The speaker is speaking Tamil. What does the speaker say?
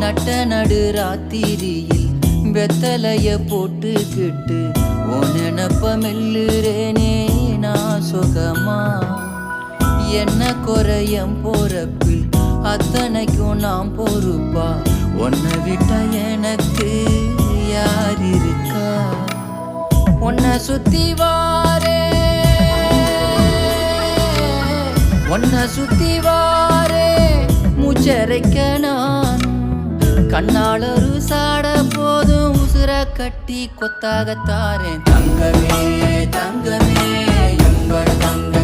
நட்ட நடு ராத்திரியில் வெத்தலைய போட்டுக்கிட்டு உன் நினப்ப மெல்லுறேனே நான் சுகமா. என்ன குறையம் போறப்பில் அத்தனைக்கும் நாம் பொறுப்பா. உன்னை விட்டா எனக்கு யார் இருக்கா. உன்னை சுத்தி வாரே உன்னை சுத்தி வாரே மூச்சரைக்க நானும் கண்ணாளரு சாட போதும் உசுர கட்டி கொத்தாகத்தாரேன். தங்கமே தங்கமே எங்கள் தங்க